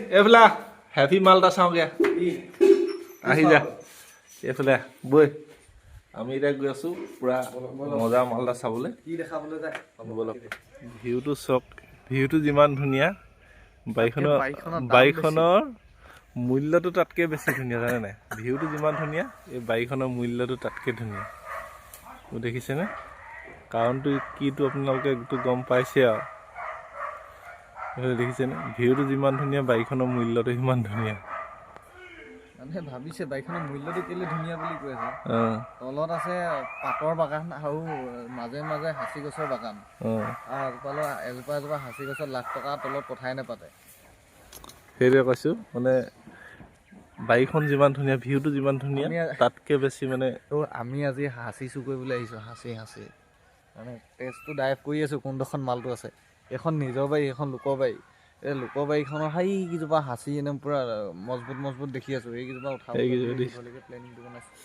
এইফালে হেভি মাল এটা চাওঁগে আহি যা এইফালে বৈ আমি এতিয়া গৈ আছো পুৰা মজা মাল এটা চাবলৈ ভিউটো চক ভিউটো যিমান ধুনীয়া বাইকখনৰ মূল্যটো তাতকৈ বেছি ধুনীয়া জানে নাই ভিউটো যিমান ধুনীয়া এই বাইকখনৰ মূল্যটো তাতকৈ ধুনীয়া দেখিছেনে কাৰণটো কিটো আপোনালোকে গম পাইছে আৰু দেখিছেনে ভিউটো যিমান ধুনীয়া বাইকখনৰ মূল্যটো সিমান ধুনীয়া মানে ভাবিছে বাইকখনৰ মূল্যটো কেলে ধুনীয়া বুলি কৈ আছে তলত আছে পাতৰ বাগান আৰু মাজে মাজে হাঁচি গছৰ বাগান আৰু এজোপা হাঁচি গছৰ লাখ টকা তলত কথাই নাপাতে সেইটোৱে কৈছোঁ মানে বাইকখন যিমান ধুনীয়া ভিউটো যিমান ধুনীয়া তাতকৈ বেছি মানে আমি আজি হাঁচি চুৰ কৰিবলৈ আহিছোঁ হাঁচি মানে টেষ্টটো ডাইভ কৰি আছোঁ কোনডোখন মালটো আছে এইখন নিজৰ বাৰী এইখন লোকৰ বাৰী এই লোকৰ বাৰীখনৰ সেইকেইজোপা হাঁচি একদম পূৰা মজবুত দেখি আছোঁ এইকেইজোপা উঠাব প্লেনিংটো বনাইছোঁ